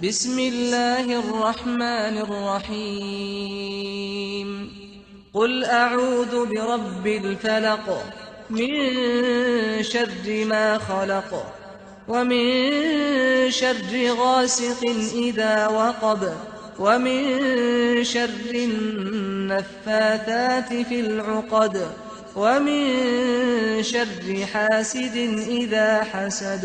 بسم الله الرحمن الرحيم. قل أعوذ برب الفلق من شر ما خلق ومن شر غاسق إذا وقب ومن شر النفاثات في العقد ومن شر حاسد إذا حسد.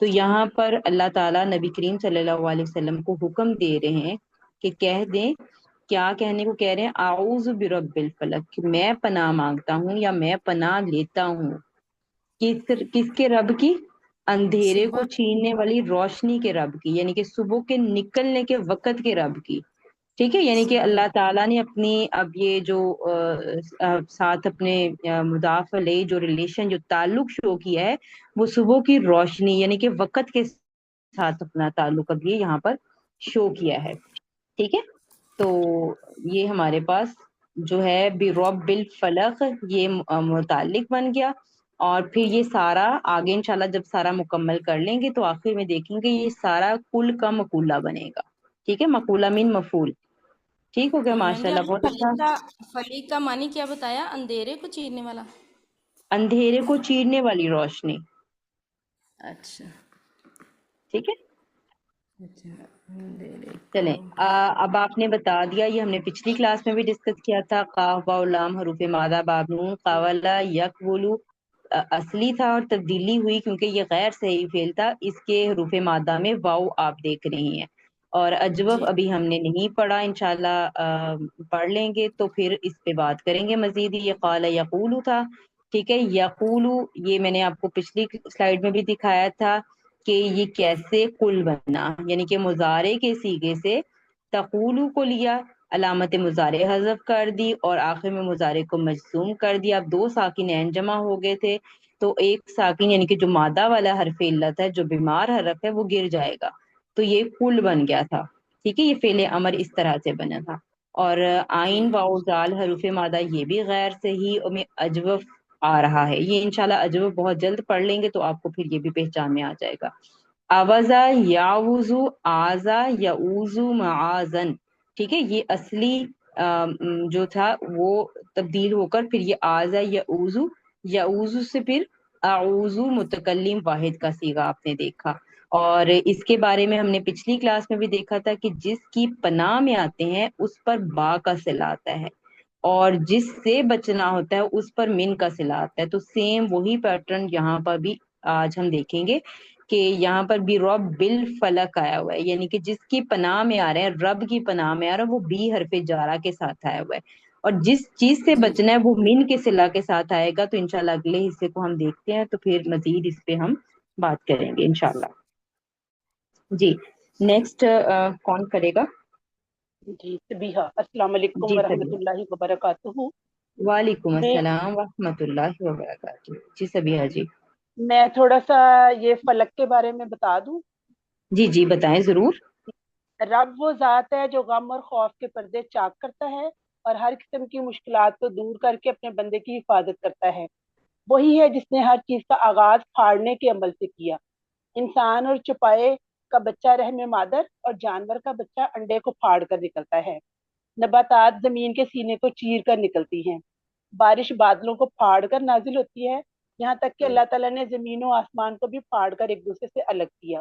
تو یہاں پر اللہ تعالیٰ نبی کریم صلی اللہ علیہ وسلم کو حکم دے رہے ہیں کہ کہہ دیں، کیا کہنے کو کہہ رہے ہیں؟ اعوذ برب الفلق، کہ میں پناہ مانگتا ہوں یا میں پناہ لیتا ہوں کس کے رب کی؟ اندھیرے کو صبح چھیننے والی روشنی کے رب کی، یعنی کہ صبح کے نکلنے کے وقت کے رب کی، ٹھیک ہے؟ یعنی کہ صحیح اللہ تعالیٰ نے اپنی اب یہ جو ساتھ اپنے مضاف علیہ جو ریلیشن جو تعلق شو کیا ہے، وہ صبح کی روشنی یعنی کہ وقت کے ساتھ اپنا تعلق اب یہ یہاں پر شو کیا ہے، ٹھیک ہے؟ تو یہ ہمارے پاس جو ہے برب الفلق یہ متعلق بن گیا، اور پھر یہ سارا آگے انشاءاللہ جب سارا مکمل کر لیں گے تو آخر میں دیکھیں گے یہ سارا کل کا مقولہ بنے گا، ٹھیک ہے؟ مقولہ مین مفعول، ٹھیک ہو گیا؟ میم جی ماشاء آپ اللہ نے بہت اچھا۔ فلی کا معنی کیا بتایا؟ اندھیرے کو چیرنے والا؟ اندھیرے کو چیرنے والی روشنی، اچھا ٹھیک ہے؟ اچھا، اندھیرے کو چلیں اب آپ نے بتا دیا، یہ ہم نے پچھلی کلاس میں بھی ڈسکس کیا تھا، قاف واو لام حروف مادہ باب نون قاولا یقولو اصلی تھا اور تبدیلی ہوئی کیونکہ یہ غیر صحیح فعل تھا، اس کے حروف مادہ میں واو آپ دیکھ رہی ہیں، اور اجوف جی ابھی ہم نے نہیں پڑھا، انشاءاللہ پڑھ لیں گے تو پھر اس پہ بات کریں گے مزید۔ یہ قال یقولو تھا، ٹھیک ہے؟ یقولو یہ میں نے آپ کو پچھلی سلائیڈ میں بھی دکھایا تھا کہ یہ کیسے کل بنا، یعنی کہ مضارع کے صیغے سے تقولو کو لیا، علامت مضارع حذف کر دی اور آخر میں مضارع کو مجزوم کر دیا۔ اب دو ساکن عین جمع ہو گئے تھے تو ایک ساکن یعنی کہ جو مادہ والا حرف علت ہے، جو بیمار حرف ہے، وہ گر جائے گا، تو یہ کل بن گیا تھا، ٹھیک ہے؟ یہ فعل امر اس طرح سے بنا تھا۔ اور جی آئین واؤ زال حروف مادہ یہ بھی غیر صحیح اور میں اجوف آ رہا ہے، یہ انشاءاللہ اجوف بہت جلد پڑھ لیں گے تو آپ کو پھر یہ بھی پہچان میں آ جائے گا۔ آوازا یاوزو آزا یعوزو معازن، ٹھیک ہے؟ یہ اصلی جو تھا وہ تبدیل ہو کر پھر یہ آزا یعوزو، یعوزو سے پھر اعوذو متکلم واحد کا صیغہ آپ نے دیکھا، اور اس کے بارے میں ہم نے پچھلی کلاس میں بھی دیکھا تھا کہ جس کی پناہ میں آتے ہیں اس پر با کا صلہ آتا ہے، اور جس سے بچنا ہوتا ہے اس پر من کا صلہ آتا ہے، تو سیم وہی پیٹرن یہاں پر بھی آج ہم دیکھیں گے کہ یہاں پر بھی رب بالفلق آیا ہوا ہے، یعنی کہ جس کی پناہ میں آ رہے ہیں، رب کی پناہ میں آ رہا ہے، وہ بی حرف جارہ کے ساتھ آیا ہوا ہے، اور جس چیز سے جی بچنا ہے وہ من کے صلہ کے ساتھ آئے گا، تو انشاءاللہ اگلے حصے کو ہم دیکھتے ہیں تو پھر مزید اس پہ ہم بات کریں گے انشاءاللہ۔ جی نیکسٹ کون کرے گا؟ جی سبیحہ، السلام علیکم جی ورحمۃ سبیہ، اللہ وبرکاتہ۔ وعلیکم میں السلام ورحمۃ اللہ وبرکاتہ۔ جی سبیہ جی، میں تھوڑا سا یہ فلک کے بارے میں بتا دوں۔ جی جی بتائیں ضرور۔ رب وہ ذات ہے جو غم اور خوف کے پردے چاک کرتا ہے اور ہر قسم کی مشکلات کو دور کر کے اپنے بندے کی حفاظت کرتا ہے۔ وہی ہے جس نے ہر چیز کا آغاز پھاڑنے کے عمل سے کیا۔ انسان اور چوپائے کا بچہ رحم مادر اور جانور کا بچہ انڈے کو پھاڑ کر نکلتا ہے۔ نباتات زمین کے سینے کو چیر کر نکلتی ہیں۔ بارش بادلوں کو پھاڑ کر نازل ہوتی ہے، یہاں تک کہ اللہ تعالیٰ نے زمین و آسمان کو بھی پھاڑ کر ایک دوسرے سے الگ کیا،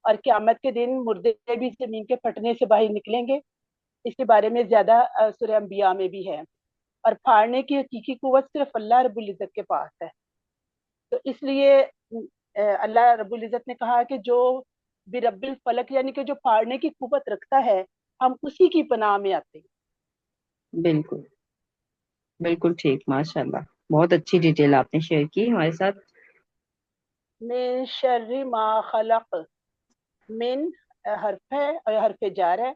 اور قیامت کے دن مردے بھی زمین کے پھٹنے سے باہر نکلیں گے۔ اس کے بارے میں زیادہ سورہ انبیاء میں بھی ہے، اور پھاڑنے کی حقیقی قوت صرف اللہ رب العزت کے پاس ہے۔ تو اس لیے اللہ رب العزت نے کہا کہ جو برب الفلق یعنی کہ جو پھاڑنے کی قوت رکھتا ہے، ہم اسی کی پناہ میں آتے ہیں۔ بالکل بالکل ٹھیک، ماشاء اللہ بہت اچھی ڈیٹیل آپ نے شیئر کی ہمارے ساتھ۔ من شر ما خلق، من حرف ہے اور حرف جار ہے،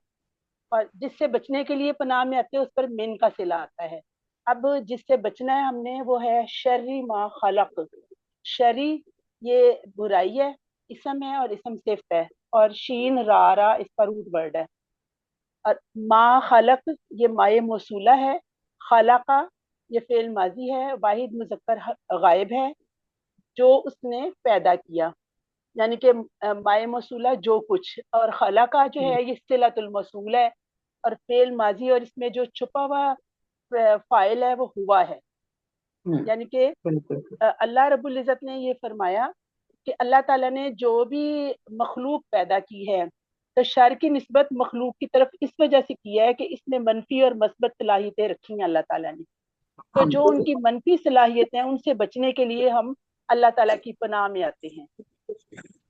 اور جس سے بچنے کے لیے پناہ میں آتے ہیں اس پر من کا صلہ آتا ہے۔ اب جس سے بچنا ہے ہم نے وہ ہے شر ما خلق۔ شری یہ برائی ہے، اسم ہے اور اسم صفت ہے، اور شین را را اس کا روٹ ورڈ ہے، اور ما خلق یہ مائے موصولہ ہے، خلقہ یہ فعل ماضی ہے، واحد مذکر غائب ہے، جو اس نے پیدا کیا، یعنی کہ مائے موصولہ جو کچھ، اور خلقہ جو ہے یہ صلۃ الموصول ہے، اور فعل ماضی اور اس میں جو چھپا ہوا فاعل ہے وہ ہوا ہے، یعنی کہ بالکل اللہ رب العزت نے یہ فرمایا کہ اللہ تعالیٰ نے جو بھی مخلوق پیدا کی ہے تو شر کی نسبت مخلوق کی طرف اس وجہ سے کیا ہے کہ اس میں منفی اور مثبت صلاحیتیں رکھی ہیں اللہ تعالیٰ نے، تو جو ان کی منفی صلاحیتیں ہیں ان سے بچنے کے لیے ہم اللہ تعالیٰ کی پناہ میں آتے ہیں۔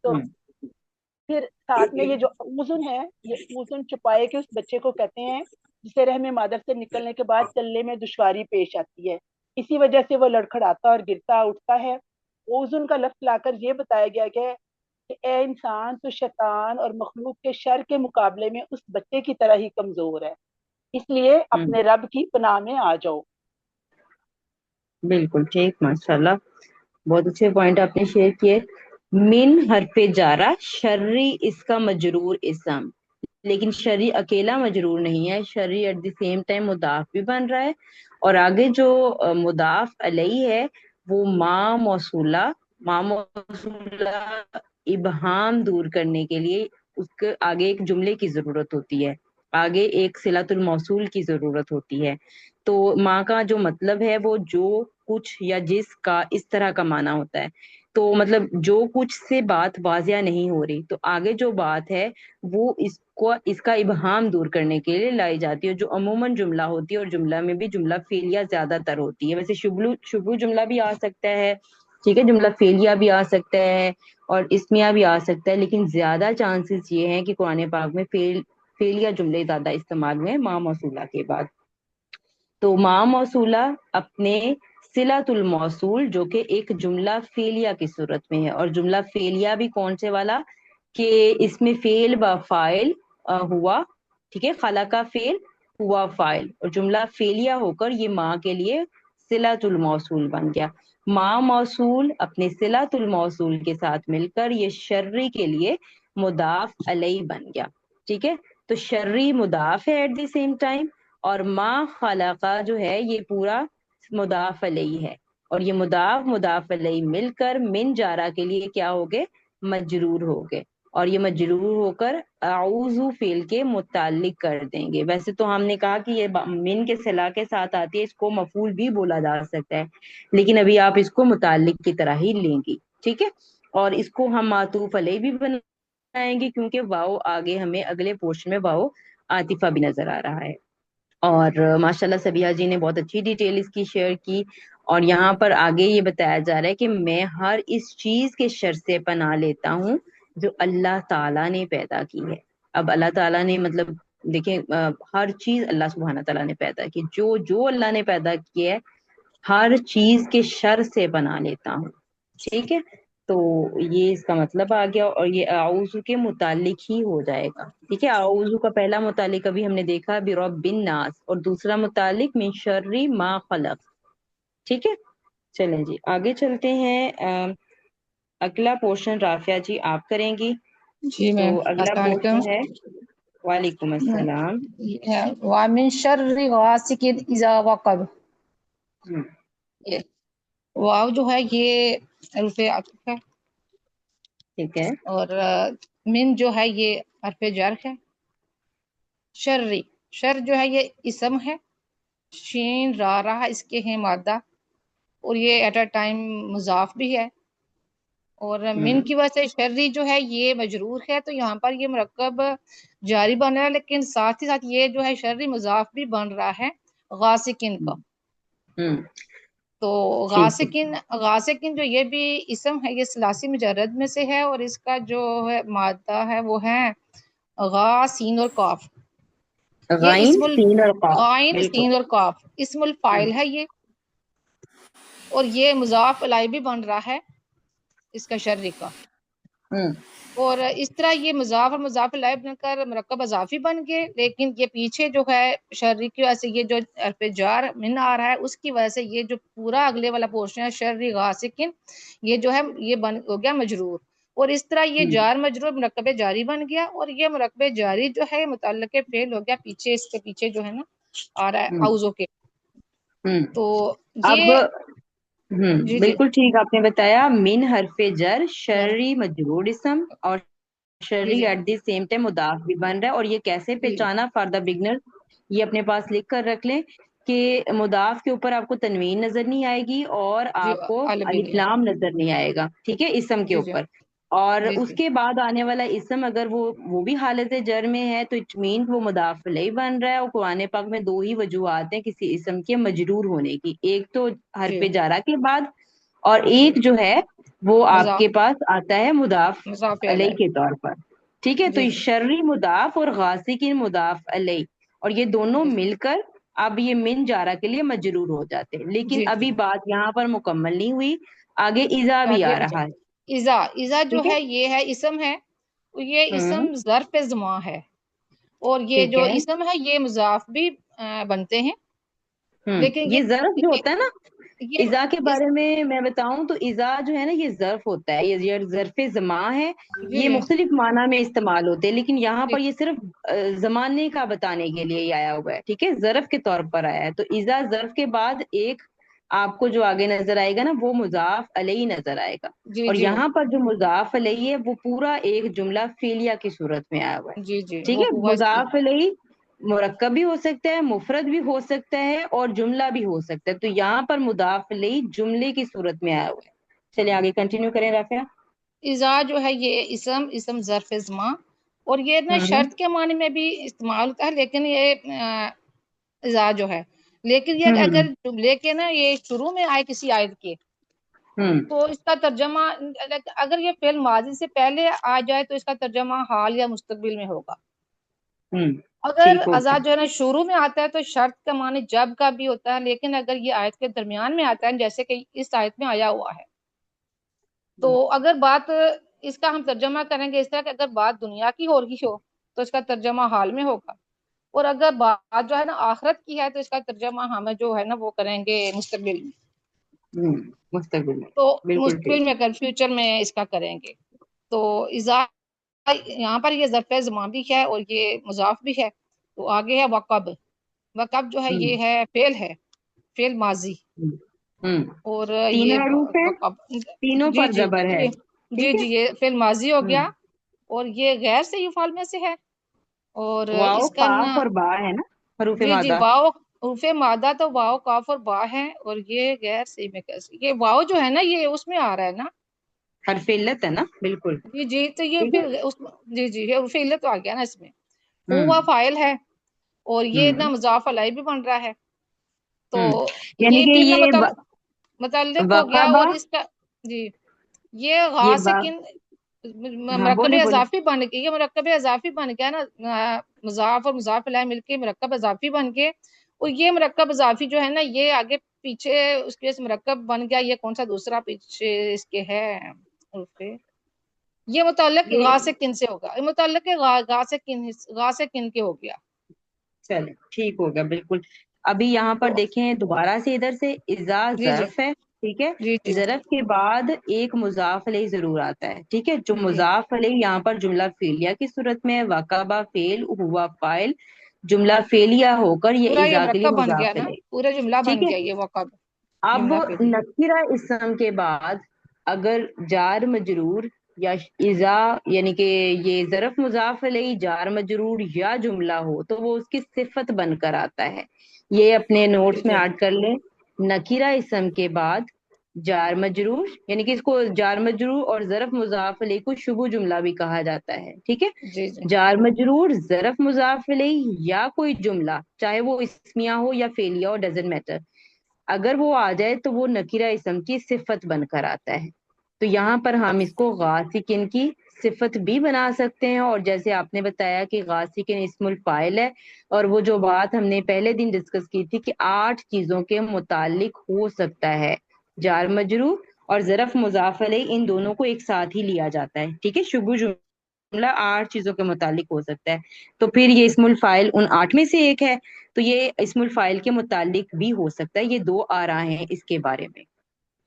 تو ہوں پھر ساتھ میں یہ جو اوزن ہے، یہ اوزن چھپائے کے اس بچے کو کہتے ہیں جسے رحم مادر سے نکلنے کے بعد چلنے میں دشواری پیش آتی ہے، اسی وجہ سے وہ لڑکھڑاتا اور گرتا اٹھتا ہے۔ اوزن کا لفظ لا کر یہ بتایا گیا کہ اے انسان، تو شیطان اور مخلوق کے شر کے مقابلے میں اس بچے کی طرح ہی کمزور ہے، اس لیے ہوں اپنے رب کی پناہ میں آ جاؤ۔ بالکل ٹھیک، ماشاء اللہ، بہت اچھے پوائنٹ آپ نے شیئر کیے۔ من حرف جارہ، شرری اس کا مجرور اسم، لیکن شرری اکیلا مجرور نہیں ہے، شرری ایٹ دی سیم ٹائم مضاف بھی بن رہا ہے، اور آگے جو مضاف علیہ ہے وہ ما موصولہ ابہام دور کرنے کے لیے اس کے آگے ایک جملے کی ضرورت ہوتی ہے، آگے ایک صلۃ الموصول کی ضرورت ہوتی ہے۔ تو ماں کا جو مطلب ہے وہ جو کچھ یا جس کا اس طرح کا معنی ہوتا ہے، تو مطلب جو کچھ سے بات واضح نہیں ہو رہی، تو آگے جو بات ہے وہ اس کا ابہام دور کرنے کے لیے لائی جاتی ہے، جو عموماً جملہ ہوتی ہے، اور جملہ میں بھی جملہ فعلیہ زیادہ تر ہوتی ہے، ویسے شبو جملہ بھی آ سکتا ہے، ٹھیک ہے، جملہ فعلیہ بھی آ سکتا ہے اور اسمیہ بھی آ سکتا ہے، لیکن زیادہ چانسز یہ ہیں کہ قرآن پاک میں فعلیہ جملے زیادہ استعمال ہوئے ہیں ماں موصولہ کے بعد۔ تو ماں موصولہ اپنے صلۃ الموصول جو کہ ایک جملہ فعلیہ کی صورت میں ہے، اور جملہ فعلیہ بھی کون سے والا کہ اس میں فعل با فاعل ہوا، ٹھیک ہے، خلق کا فعل ہوا فاعل، اور جملہ فعلیہ ہو کر یہ ماں کے لیے صلۃ الموصول بن گیا۔ ماں موصول اپنے صلۃ الموصول کے ساتھ مل کر یہ شرری کے لیے مضاف علیہ بن گیا، ٹھیک ہے، تو شرری مضاف ہے ایٹ دی سیم ٹائم، اور ما خلقہ جو ہے یہ پورا مضاف علیہ ہے، اور یہ مضاف علیہ مل کر من جارہ کے لیے کیا ہو گئے، مجرور ہو گئے، اور یہ مجرور ہو کر اعوذ فعل کے متعلق کر دیں گے۔ ویسے تو ہم نے کہا کہ یہ من کے صلہ کے ساتھ آتی ہے، اس کو مفعول بھی بولا جا سکتا ہے، لیکن ابھی آپ اس کو متعلق کی طرح ہی لیں گی، ٹھیک ہے، اور اس کو ہم معطوف علیہ بھی بنائیں گے کیونکہ واؤ آگے ہمیں اگلے پورشن میں واؤ عاطفہ بھی نظر آ رہا ہے۔ اور ماشاءاللہ سبیہ جی نے بہت اچھی ڈیٹیل اس کی شیئر کی، اور یہاں پر آگے یہ بتایا جا رہا ہے کہ میں ہر اس چیز کے شر سے پناہ لیتا ہوں جو اللہ تعالیٰ نے پیدا کی ہے۔ اب اللہ تعالیٰ نے مطلب دیکھیں ہر چیز اللہ سبحانہ تعالیٰ نے پیدا کی، جو اللہ نے پیدا کیا ہے ہر چیز کے شر سے پناہ لیتا ہوں، ٹھیک ہے، تو یہ اس کا مطلب آ گیا، اور یہ اعوذ کے متعلق ہی ہو جائے گا، ٹھیک ہے، اعوذ کا پہلا متعلق ابھی ہم نے دیکھا برب الناس، اور دوسرا متعلق من شر ما خلق، ٹھیک ہے۔ چلیں جی آگے چلتے ہیں، اگلا پورشن رافعہ جی آپ کریں گی، جی تو میم، اگلا السلام علیکم۔ پورشن ہے، وعلیکم السلام۔ وَمِن شَرِّ غاسق اذا وقب، ہم، یہ واو جو ہے یہ حرف عطف ہے، ٹھیک ہے، اور من جو ہے یہ حرف جر ہے۔ شرری، شر جو ہے یہ اسم ہے، شین را رہا اس کے ہیں مادہ، اور یہ ایٹ اے ٹائم مضاف بھی ہے، اور من ہم، کی وجہ سے شرری جو ہے یہ مجرور ہے، تو یہاں پر یہ مرکب جاری بن رہا ہے، لیکن ساتھ ہی ساتھ یہ جو ہے شرری مضاف بھی بن رہا ہے غاسقین کا۔ ہم، تو ٹھیک ہے، غاسقین جو یہ بھی اسم ہے، یہ ثلاثی مجرد میں سے ہے، اور اس کا جو ہے مادہ ہے وہ ہے غا سین اور قاف۔ یہ غائن سین اور قاف، غائن بالکل، سین اور قاف اسم ہم، الفاعل ہے یہ، اور یہ مضاف الیہ بھی بن رہا ہے اس کا شرری کا، ہم، اور اس طرح یہ مضاف اور مضاف الیہ بن کر مرکب اضافی بن گئے، لیکن یہ پیچھے جو ہے شرری کی وجہ سے یہ جو حرف جار من آ رہا ہے اس کی وجہ سے یہ جو پورا اگلے والا پورشن ہے شرری غاسقین، یہ جو ہے یہ بن ہو گیا مجرور، اور اس طرح یہ ہم، جار مجرور مرکب جاری بن گیا، اور یہ مرکب جاری جو ہے متعلق فعل ہو گیا پیچھے، اس کے پیچھے جو ہے نا آ رہا ہے ہم، اعوذ کے، ہم۔ تو اب یہ جی جی بالکل ٹھیک آپ نے بتایا، من حرف جر جر شرری مجرور اسم، اور جی شرری جی ایٹ دی سیم ٹائم مضاف بھی بن رہا ہے، اور یہ کیسے جی پہچانا فار دا بگنر، یہ اپنے پاس لکھ کر رکھ لیں کہ مضاف کے اوپر آپ کو تنوین نظر نہیں آئے گی، اور جی آپ کو عالمی الف نہیں، لام نظر نہیں آئے گا، ٹھیک ہے، اسم کے جی جی اوپر، اور جی اس جی کے بعد آنے والا اسم اگر وہ بھی حالت جر میں ہے تو اٹ مین وہ مضاف الیہ بن رہا ہے، اور قرآن پاک میں دو ہی وجوہات ہیں کسی اسم کے مجرور ہونے کی، ایک تو جی حرف جارہ کے بعد، اور ایک جو ہے وہ آپ مضاف کے پاس آتا ہے مضاف مضاف علیہ علیہ. کے طور پر. ٹھیک ہے، تو جی یہ جی شرری مضاف اور غاسقین مضاف علیہ، اور یہ دونوں جی مل کر اب یہ من جارہ کے لیے مجرور ہو جاتے ہیں. لیکن جی جی. ابھی بات یہاں پر مکمل نہیں ہوئی، آگے اذا بھی آگے آ اجا رہا ہے. اذا اذا جو ٹھیک ہے. ہے یہ ہے اسم ہے. یہ ہوں. اسم ظرف زمان ہے، اور یہ ٹھیک جو ہے. اسم ہے یہ مضاف بھی بنتے ہیں. لیکن یہ ظرف جو ہوتا ہے نا، یہ اذا کے اس بارے میں بتاؤں تو اذا جو ہے نا یہ ظرف ہوتا ہے، یہ ظرف زمان ہے. جی یہ جی مختلف معنی میں استعمال ہوتے ہیں، لیکن یہاں جی پر یہ صرف زمانے کا بتانے کے لیے ہی آیا ہوا ہے. ٹھیک ہے، ظرف کے طور پر آیا ہے. تو اذا ظرف کے بعد ایک آپ کو جو آگے نظر آئے گا نا وہ مضاف علیہ نظر آئے گا. جی اور جی یہاں پر جو مضاف علیہ ہے وہ پورا ایک جملہ فعلیہ کی صورت میں آیا ہوا ہے. جی جی ٹھیک وہ ہے، ہوا اس کی. مضاف علیہ مرکب بھی ہو سکتا ہے، مفرد بھی ہو سکتا ہے، اور جملہ بھی ہو سکتا ہے. تو یہاں پر مضاف علیہ جملے کی صورت میں آیا ہوا ہے. چلیے آگے کنٹینیو کریں رافعہ. اذا جو ہے یہ اسم ظرف زمان، اور یہ نا ہوں. شرط کے معنی میں بھی استعمال ہوتا ہے. لیکن یہ اذا جو ہے، لیکن یہ ہوں. اگر جملے کے نا یہ شروع میں آئے کسی آیت کے، ہوں. تو اس کا ترجمہ اگر یہ فعل ماضی سے پہلے آ جائے تو اس کا ترجمہ حال یا مستقبل میں ہوگا. ہوں. اگر ٹھیک ازا ہوگا. جو ہے نا شروع میں آتا ہے تو شرط کا معنی جب کا بھی ہوتا ہے. لیکن اگر یہ آیت کے درمیان میں آتا ہے جیسے کہ اس آیت میں آیا ہوا ہے، تو اگر بات اس کا ہم ترجمہ کریں گے اس طرح کہ اگر بات دنیا کی ہو رہی ہو تو اس کا ترجمہ حال میں ہوگا، اور اگر بات جو ہے نا آخرت کی ہے تو اس کا ترجمہ ہمیں جو ہے نا وہ کریں گے مستقبل میں. مستقبل میں. تو بالکل مستقبل ٹھیک. میں کر فیوچر میں اس کا کریں گے. تو اذا یہاں پر یہ ظرف زمان بھی ہے اور یہ مضاف بھی ہے. تو آگے ہے وقب. وقب جو ہے ہوں. یہ ہے فعل ماضی. ہوں. ہوں. اور یہ تین حروف ہیں، وقب تینوں جی پر جی زبر ہے. جی جی ٹھیک ہے. جی یہ فعل ماضی ہو ہوں. گیا، اور یہ غیر سے یفعل میں سے ہے. اور واؤ اس کا کاف نا اور با ہے نا، حروف جی جی مادہ. واؤ حروف مادہ تو واؤ کاف اور با ہے. اور یہ غیر سے میں کیسے یہ واؤ جو ہے نا یہ اس میں آ رہا ہے نا. حرف علت ہے نا، بالکل. جی جی تو یہ ٹھیک ہے. پھر جی جی یہ حروف علت تو آ گیا نا اس میں. ہوں. ہوا فاعل ہے، اور یہ ہوں. نا مضاف علیہ بھی بن رہا ہے. تو ہوں. یعنی یہ کہ بھی نا یہ متعلق ہو گیا. وقبہ، اور اس کا جی یہ یہ غاسقین ہاں مرکب بولے بولے. اضافی بن گیا. یہ مرکب اضافی بن گیا نا، مضاف اور مضاف علیہ مل کے مرکب اضافی بن کے. اور یہ مرکب اضافی جو ہے نا یہ آگے پیچھے اس کے مرکب بن گیا. یہ کون سا دوسرا پیچھے اس کے ہے یہ متعلق یہ غاسقین سے ہوگا. یہ متعلق غاسقین کے ہو گیا. چلے ٹھیک ہوگا بالکل. ابھی یہاں پر تو دیکھیں دوبارہ سے ادھر سے اذا جی جی ظرف ہے. ٹھیک ہے، جی جی ظرف کے بعد ایک مضاف علیہ ضرور آتا ہے. ٹھیک ہے، جو جی مضاف علیہ یہاں پر جملہ فعلیہ کی صورت میں ہے. وقبہ فعل، ہوا فاعل، جملہ فعلیہ ہو کر یہ پورا یہ اذا کے لیے مرکب بن گیا مضاف نا، علیہ. پورا جملہ ٹھیک بن ہے. گیا یہ وقب اب جملہ پھر. نکرہ اسم کے بعد اگر جار مجرور یا اذا یعنی کہ یہ ظرف مضاف علیہ جار مجرور یا جملہ ہو تو وہ اس کی صفت بن کر آتا ہے. یہ اپنے جی نوٹس میں جی ایڈ کر لیں. نکرہ اسم کے بعد جار مجرور، یعنی کہ اس کو جار مجرور اور ظرف مضاف علیہ کو شبہ جملہ بھی کہا جاتا ہے. ٹھیک ہے، جی جی جار مجرور ظرف مضاف علیہ یا کوئی جملہ چاہے وہ اسمیہ ہو یا فعلیہ ہو، ڈزنٹ میٹر، اگر وہ آ جائے تو وہ نکرہ اسم کی صفت بن کر آتا ہے. تو یہاں پر ہم اس کو غاسقین کی صفت بھی بنا سکتے ہیں. اور جیسے آپ نے بتایا کہ غاسقین اسم الفاعل ہے، اور وہ جو بات ہم نے پہلے دن ڈسکس کی تھی کہ 8 چیزوں کے متعلق ہو سکتا ہے جار مجرور اور ظرف مضاف علیہ، ان دونوں کو ایک ساتھ ہی لیا جاتا ہے. ٹھیک ہے، شبہ جملہ 8 چیزوں کے متعلق ہو سکتا ہے. تو پھر یہ اسم الفاعل ان 8 میں سے ایک ہے، تو یہ اسم الفاعل کے متعلق بھی ہو سکتا ہے. یہ 2 آراء ہیں اس کے بارے میں.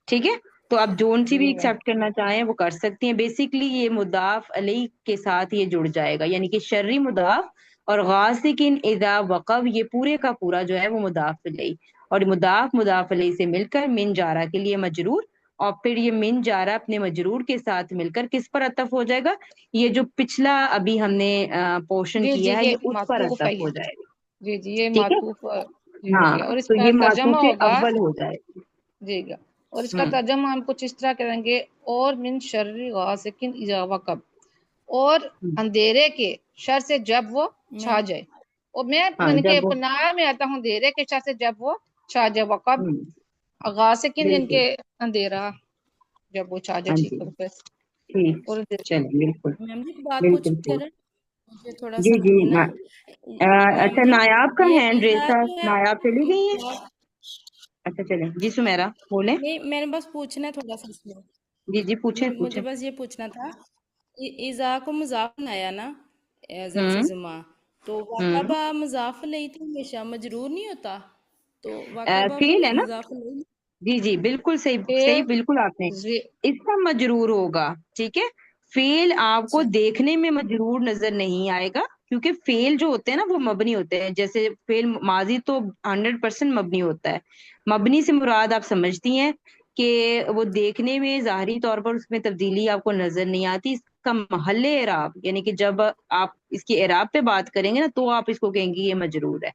ٹھیک ہے، تو آپ جون سی بھی جی میں ایکسپٹ کرنا چاہیں وہ کر سکتی ہیں. بیسیکلی یہ مضاف علیہ کے ساتھ یہ جڑ جائے گا، یعنی کہ شرری مضاف اور غاسقین اذا وقب یہ پورے کا پورا جو ہے وہ مضاف علیہ، اور مضاف علیہ سے مل کر من جارہ کے لیے مجرور، اور پھر یہ من جارہ اپنے مجرور کے ساتھ مل کر کس پر عطف ہو جائے گا؟ یہ جو پچھلا ابھی ہم نے پورشن جی جی کیا ہے یہ یہ اس پر معطوف ہے عطف یہ. ہو جائے گا. جی جی یہ ٹھیک ہے، معطوف جی ہو ہاں گیا. اور اس تو کا یہ ترجمہ معطوف ہوگا اول ہو جائے گا. جی گا. اور اس کا ترجمہ ہم کچھ اس طرح کریں گے: اور من شر غاسق اذا وقب، اور اندھیرے کے شر سے جب وہ چھا جائے. اور میں ہاں من کے جب وہ پناہ میں آتا ہوں اندھیرے کے شر سے جب وہ چھا جائے. وقب غاسقین ان بالکل. کے اندھیرا. جب وہ چاہ جائے ہاں ٹھیک جی، ہے بس. ٹھیک، اور چلیے بالکل میم جی ایک بات بالکل پوچھوں ٹھیک. ذرا، مجھے تھوڑا جی سا جی نا میم اچھا، جی نایاب کا یہ ہینڈ ریز ایزا تھا، جو ہے نایاب چلی گئی ہے. ایزا- اچھا چلیں جی، سمیرا بولیں. نہیں میں نے بس پوچھنا ہے تھوڑا سا اس میں. جی جی پوچھیں مجھے پوچھیں. بس یہ پوچھنا تھا، ایزا کو مضاف بنایا نا، ظرف ہوں زما، تو ہوں واقعہ مضاف علیہ تو ہمیشہ مجرور نہیں ہوتا، تو واقعہ فیل ہے نا. مضاف علیہ. جی جی بالکل صحیح صحیح، پھر بالکل آپ نے اس کا مجرور ہوگا. ٹھیک ہے، فیل آپ کو اچھا دیکھنے میں مجرور نظر نہیں آئے گا، کیونکہ فیل جو ہوتے ہیں نا وہ مبنی ہوتے ہیں. جیسے فیل ماضی تو 100% مبنی ہوتا ہے. مبنی سے مراد آپ سمجھتی ہیں کہ وہ دیکھنے میں ظاہری طور پر اس میں تبدیلی آپ کو نظر نہیں آتی. اس کا محل اعراب، یعنی کہ جب آپ اس کی اعراب پہ بات کریں گے نا تو آپ اس کو کہیں گے یہ مجرور ہے.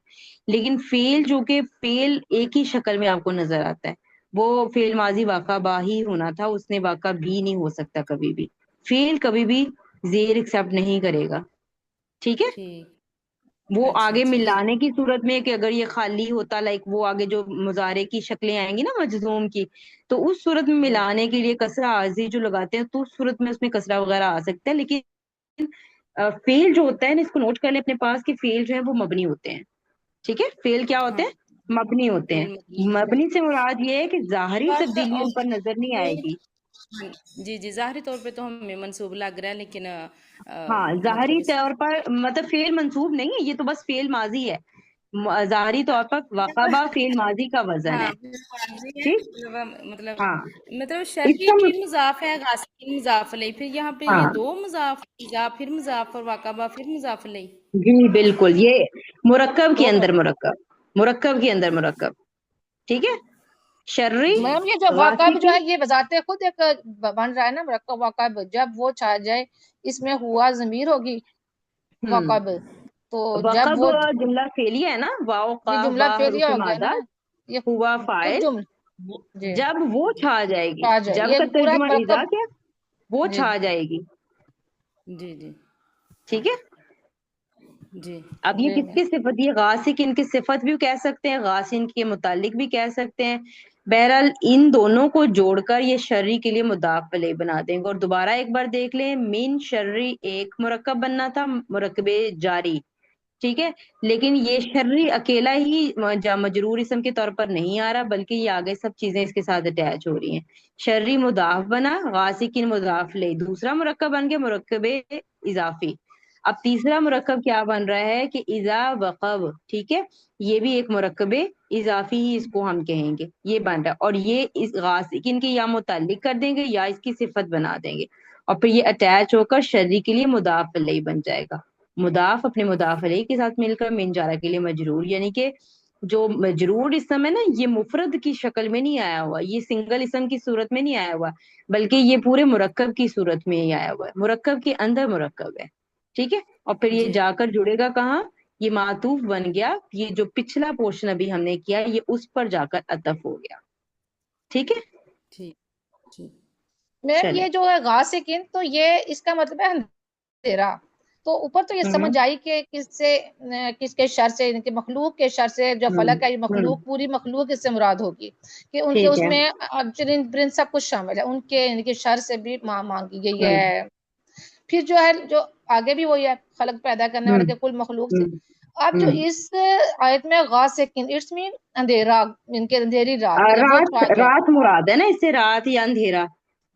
لیکن فیل جو کہ فیل ایک ہی شکل میں آپ کو نظر آتا ہے، وہ فیل ماضی واقع با ہی ہونا تھا، اس نے واقع بھی نہیں ہو سکتا کبھی بھی. فیل کبھی بھی زیر ایکسپٹ نہیں کرے گا. ٹھیک ہے، ٹھیک. وہ اچھا آگے اچھا ملانے کی صورت میں کہ اگر یہ خالی ہوتا، لائک وہ آگے جو مضارع کی شکلیں آئیں گی نا مجزوم کی، تو اس صورت میں جی ملانے کے لیے کسرہ عارضی جو لگاتے ہیں تو اس صورت میں اس میں کسرہ وغیرہ آ سکتا ہے. لیکن فیل جو ہوتا ہے نا، اس کو نوٹ کر لیں اپنے پاس کہ فیل جو ہے وہ مبنی ہوتے ہیں. ٹھیک ہے، فیل کیا ہوتے ہاں ہیں؟ مبنی ہوتے ہیں. فعل مبنی. مبنی سے مراد یہ ہے کہ ظاہری بس تبدیلی ان پر نظر نہیں آئے گی. جی جی ظاہری طور پہ تو ہمیں منصوب لگ رہا ہے، لیکن ہاں مطلب ظاہری اس طور پر مطلب فعل منصوب نہیں ہے، یہ تو بس فعل ماضی ہے. ظاہری طور پر وقبہ فعل ماضی کا وزن ہاں ہے. واضح ہے، ٹھیک، مطلب ہاں مطلب اس شرعی کا کی مضاف ہے، غاصب کی مضاف علیہ، پھر یہاں پہ یہ ہاں دو مضاف، ایزا پھر مضاف اور واقعہ پھر مضاف علیہ. جی بالکل، یہ مرکب کے دونوں. اندر مرکب کے اندر مرکب. ٹھیک ہے، شرری میم یہ جو واقعہ جو غاسقی. ہے یہ بذات خود ایک بن رہا ہے نا مرکب واقعہ، جب وہ چھا جائے اس میں ہوا ضمیر ہوگی ہوں واقعب، تو جب وقب وہ جملہ فعلیہ ہے نا، واو یہ قاف جملہ با فعلیہ حروف ہو گیا نا، مادہ، یہ ہوا خود فاعل. جملہ. جی جب وہ چھا جائے گی، چھا جائے جب یہ کا پورا ترجمہ اذا مرکب. کیا، وہ جی چھا جائے گی. جی جی ٹھیک ہے، جی اب یہ جی کس کی صفت، یہ غاسق ان کی صفت بھی کہہ سکتے ہیں، غاسق کے متعلق بھی کہہ سکتے ہیں. بہرحال ان دونوں کو جوڑ کر یہ شرری کے لیے مضاف علیہ بنا دیں گے. اور دوبارہ ایک بار دیکھ لیں، من شرری ایک مرکب بننا تھا، مرکب جاری. ٹھیک ہے، لیکن یہ شرری اکیلا ہی مجرور اسم کے طور پر نہیں آ رہا، بلکہ یہ آگے سب چیزیں اس کے ساتھ اٹیچ ہو رہی ہیں. شرری مضاف بنا، غاسقین مضاف لے، دوسرا مرکب بن گیا مرکب اضافی. اب تیسرا مرکب کیا بن رہا ہے کہ اذا وقب. ٹھیک ہے، یہ بھی ایک مرکب اضافی ہی اس کو ہم کہیں گے، یہ بن رہا ہے. اور یہ اس غاسقین کے یا متعلق کر دیں گے یا اس کی صفت بنا دیں گے، اور پھر یہ اٹیچ ہو کر شرری کے لیے مضاف علیہ بن جائے گا. مضاف اپنے مضاف علیہ کے ساتھ مل کر من جارہ کے لیے مجرور، یعنی کہ جو مجرور اسم ہے نا، یہ مفرد کی شکل میں نہیں آیا ہوا، یہ سنگل اسم کی صورت میں نہیں آیا ہوا، بلکہ یہ پورے مرکب کی صورت میں ہی آیا ہوا ہے، مرکب کے اندر مرکب ہے. ٹھیک ہے، اور پھر یہ جی جا کر جڑے گا کہاں، یہ معطوف بن گیا، یہ جو پچھلا پورشن ابھی ہم نے کیا یہ اس پر جا کر عطف ہو گیا. ٹھیک ہے، ٹھیک ٹھیک. میم چلیں. یہ جو ہے غاسقین، تو یہ اس کا مطلب ہے اندھیرا. تو اوپر تو یہ ہوں سمجھ آئی کہ کس کے شر سے، ان کے مخلوق کے شر سے، جو ہوں فلک ہے یہ ہوں مخلوق، پوری مخلوق اس سے مراد ہوگی کہ ان کے ٹھیک اس ہے. میں چرند برند سب کچھ شامل ہے، ان کے شر سے بھی مانگی گئی ہوں ہے. پھر جو ہے جو آگے بھی وہی ہے، خلق پیدا کرنے والے ہوں کے کل مخلوق سے. ہوں اب جو ہوں اس آیت میں غاسقین، اٹس مین اندھیرا، ان کے اندھیری رات کہ جب وہ رات، چھا جائے. رات مراد ہے نا، اس سے رات یا اندھیرا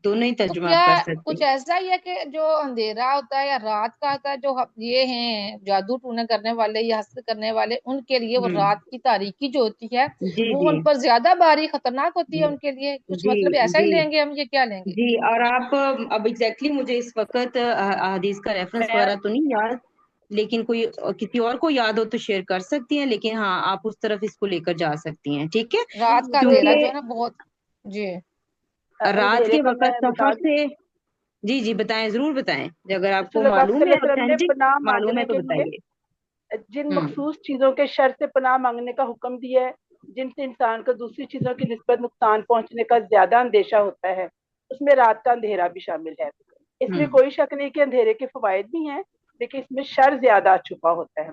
دونوں ہی تو ترجمہ کیا آپ کر سکتے کچھ ہیں. ایسا ہی ہے کہ جو اندھیرا ہوتا ہے یا رات کا ہوتا ہے، جو یہ ہیں جادو ٹونے کرنے والے یا حسد کرنے والے، ان کے لیے وہ ہوں رات کی تاریکی جو ہوتی ہے جی وہ جی ان پر زیادہ باری خطرناک ہوتی ہے، جی ان کے لیے کچھ جی مطلب ایسا ہی جی لیں گے ہم، یہ کیا لیں گے؟ جی. اور آپ اب ایگزیکٹلی مجھے اس وقت حدیث کا ریفرنس میں وغیرہ تو نہیں یاد، لیکن کوئی کسی اور کو یاد ہو تو شیئر کر سکتی ہیں، لیکن ہاں آپ اس طرف اس کو لے کر جا سکتی ہیں. ٹھیک ہے، رات کا اندھیرا جو کیونکہ ہے نا بہت. جی رات اندھیرے کے کو میں وقت بتا سفر دوں. سے. جی جی بتائیں، ضرور بتائیں، اگر آپ کو رسول اللہ صلی معلوم اللہ ہے، علیہ وسلم نے اوتھینٹک پناہ معلوم ہے مانگنے تو کے لیے بتائیے. جن ہوں مخصوص چیزوں کے شر سے پناہ مانگنے کا حکم دیا ہے، جن سے انسان کو دوسری چیزوں کی نسبت نقصان پہنچنے کا زیادہ اندیشہ ہوتا ہے، اس میں رات کا اندھیرا بھی شامل ہے. اس میں ہوں کوئی شک نہیں کہ اندھیرے کے فوائد بھی ہیں، لیکن اس میں شر زیادہ چھپا ہوتا ہے.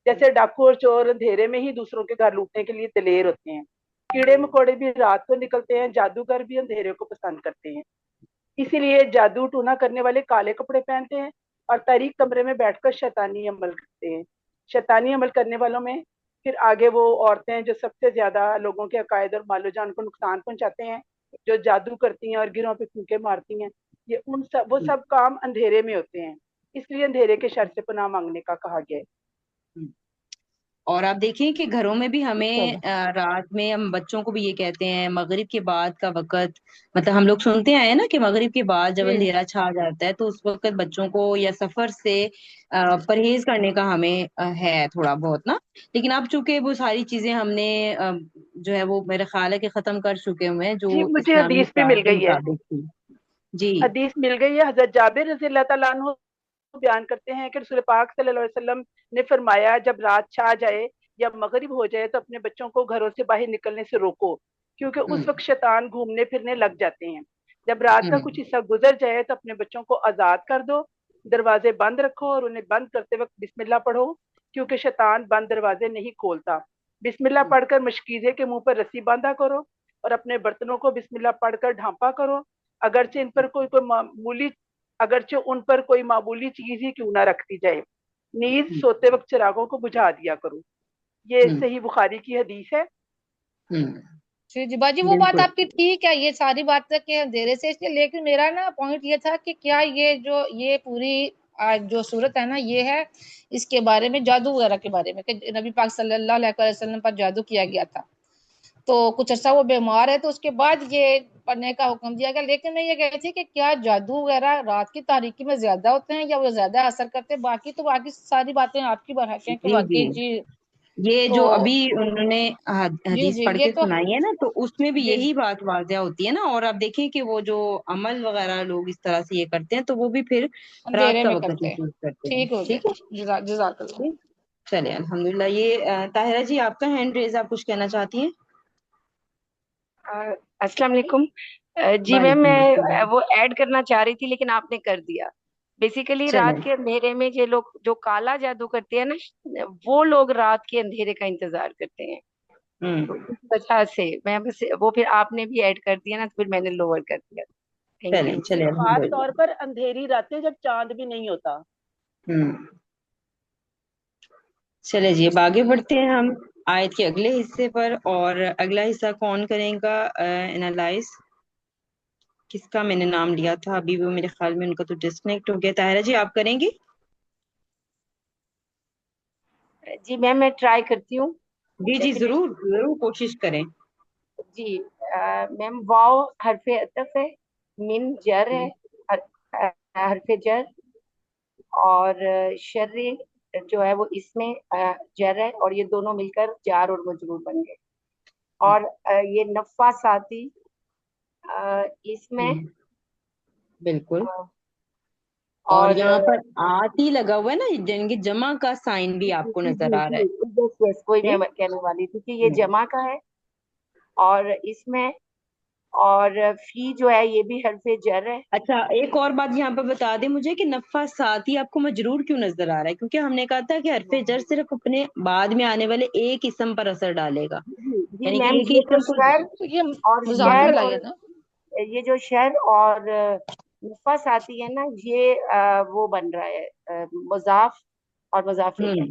جیسے ڈاکو اور چور اندھیرے میں ہی دوسروں کے گھر لوٹنے کے لیے دلیر ہوتے ہیں، کیڑے مکوڑے بھی رات کو نکلتے ہیں، جادوگر بھی اندھیرے کو پسند کرتے ہیں. اسی لیے جادو ٹونا کرنے والے کالے کپڑے پہنتے ہیں اور تاریک کمرے میں بیٹھ کر شیطانی عمل کرتے ہیں. شیطانی عمل کرنے والوں میں پھر آگے وہ عورتیں جو سب سے زیادہ لوگوں کے عقائد اور مال و جان کو نقصان پہنچاتے ہیں، جو جادو کرتی ہیں اور گروہوں پہ پھونکے مارتی ہیں. وہ سب کام اندھیرے میں ہوتے ہیں، اس لیے اندھیرے کے شر سے پناہ مانگنے کا کہا گیا ہے. اور آپ دیکھیں کہ گھروں میں بھی ہمیں رات میں ہم بچوں کو بھی یہ کہتے ہیں مغرب کے بعد کا وقت، مطلب ہم لوگ سنتے آئے ہیں نا کہ مغرب کے بعد جب جی اندھیرا چھا جاتا ہے تو اس وقت بچوں کو یا سفر سے پرہیز کرنے کا ہمیں ہے تھوڑا بہت نا. لیکن اب چونکہ وہ ساری چیزیں ہم نے جو ہے وہ میرے خیال ہے کہ ختم کر چکے ہوئے ہیں جو جی مجھے اسلامی حدیث بھی اقدار مل کے گئی ہے، مطابق تھی. جی حدیث مل گئی ہے. حضرت جابر رضی اللہ تعالیٰ عنہ بیان کرتے ہیں کہ رسول پاک صلی اللہ علیہ وسلم نے فرمایا جب رات چھا جائے یا مغرب ہو جائے تو اپنے بچوں کو گھروں سے باہر نکلنے سے روکو، کیونکہ اس ہوں وقت شیطان گھومنے پھرنے لگ جاتے ہیں. جب رات کا ہوں کچھ حصہ گزر جائے تو اپنے بچوں کو آزاد کر دو، دروازے بند رکھو اور انہیں بند کرتے وقت بسم اللہ پڑھو، کیونکہ شیطان بند دروازے نہیں کھولتا. بسم اللہ پڑھ کر مشکیزے کے منہ پر رسی باندھا کرو اور اپنے برتنوں کو بسم اللہ پڑھ کر ڈھانپا کرو، اگرچہ ان پر کوئی معمولی چیز ہی کیوں نہ رکھتی جائے. نیز سوتے وقت چراغوں کو بجھا دیا کرو. یہ ہوں صحیح بخاری کی حدیث ہے. ہوں جی جی باجی، وہ بات بالکل. آپ کی ٹھیک ہے، یہ ساری بات کہ اندھیرے سے اس لیے، لیکن میرا نا پوائنٹ یہ تھا کہ کیا یہ پوری جو صورت ہے نا یہ ہے اس کے بارے میں، جادو وغیرہ کے بارے میں، کہ نبی پاک صلی اللہ علیہ وسلم پر جادو کیا گیا تھا تو کچھ عرصہ وہ بیمار ہے تو اس کے بعد یہ پڑھنے کا حکم دیا گیا. لیکن میں یہ کہہ رہی تھی کہ کیا جادو وغیرہ رات کی تاریکی میں زیادہ ہوتے ہیں یا وہ زیادہ اثر کرتے ہیں؟ باقی ساری باتیں آپ کی بات ہیں کہ جی جی واقعی جی. یہ تو جو ابھی انہوں نے جی حدیث جی پڑھ یہ کے تو سنائی ہے نا تو اس میں بھی جی یہی بات واضح ہوتی ہے نا. اور آپ دیکھیں کہ وہ جو عمل وغیرہ لوگ اس طرح سے یہ کرتے ہیں تو وہ بھی پھر رات اندھیرے کا میں وقت کرتے ہی ہیں. چوز کرتے ہیں. ٹھیک ہو گیا. ٹھیک ہے. جزاک اللہ. ٹھیک. چلے الحمدللہ. یہ طاہرہ جی آپ کا ہینڈ ریز، آپ کچھ کہنا چاہتی ہیں؟ السلام علیکم. جی میم، وعلیکم میں السلام. وہ ایڈ کرنا چاہ رہی تھی لیکن آپ نے کر دیا. بیسیکلی چلیں. رات کے اندھیرے میں یہ لوگ جو کالا جادو کرتے ہیں نا، وہ لوگ رات کے اندھیرے کا انتظار کرتے ہیں. ہوں تو اس وجہ سے میں بس وہ پھر آپ نے بھی ایڈ کر دیا نا تو پھر میں نے لوور کر دیا. تھینک چلیں یو. چلیں خاص الحمدللہ. طور پر اندھیری راتیں جب چاند بھی نہیں ہوتا. ہوں چلے جی اب آگے بڑھتے ہیں ہم آیت کے اگلے حصے پر. اور اگلا حصہ کون کرے گا انالائز؟ کس کا میں نے نام لیا تھا ابھی؟ وہ میرے خیال میں ان کا تو ڈسکنیکٹ ہو گیا. طاہرہ جی آپ کریں گی؟ جی میم میں ٹرائی کرتی ہوں. جی جی ضرور ڈیفینیشن. ضرور کوشش کریں. جی میم، واو حرف عطف ہے، من جر ہے، حرف جر، اور شر جو ہے وہ اس میں جر ہے اور یہ دونوں مل کر جار اور مجرور بن گئے. اور یہ نفاساتی اس میں بالکل. اور اور یہاں پر آتی لگا ہوا ہے نا، جن کی جمع کا سائن بھی آپ کو نظر آ رہا ہے. کوئی ٹھیک؟ میں کہنے والی تھی کہ یہ جمع کا ہے اور اس میں، اور فی جو ہے یہ بھی حرف جر ہے. اچھا ایک اور بات یہاں پہ بتا دیں مجھے کہ نفاساتی آپ کو مجرور کیوں نظر آ رہا ہے؟ کیونکہ ہم نے کہا تھا کہ حرف جر صرف اپنے بعد میں آنے والے ایک اسم پر اثر ڈالے گا، جی یعنی کہ میم، ایک ہی یہ جو اسم کو. شر تو یہ اور مضاف شر میں اور لائے نا. یہ جو شر اور نفس آتی ہے نا، یہ وہ بن رہا ہے مضاف اور مضاف الیہ.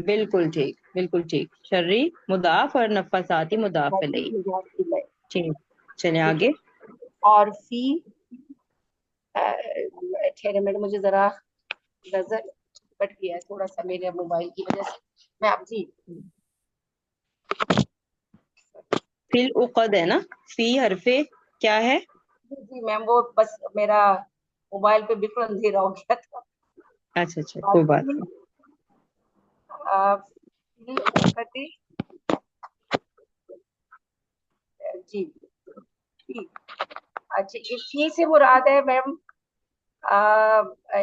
بالکل ٹھیک بالکل ٹھیک. شرری مضاف اور نفاساتی مضاف الیہ. مضاف الیہ. ٹھیک. چلیں ٹھیک ہے. آگے. اور فی ٹھہرے میڈم، مجھے ذرا نظر کٹ گیا ہے تھوڑا سا میرے موبائل کی وجہ سے. میں اب جی فی العقد ہے نا؟ فی حرف کیا ہے؟ جی میم، وہ بس میرا موبائل پہ بالکل اندھیرا ہو گیا تھا. اچھا اچھا کوئی بات نہیں. فی العقد. جی ٹھیک. اچھا یہ فی سے مراد ہے میم،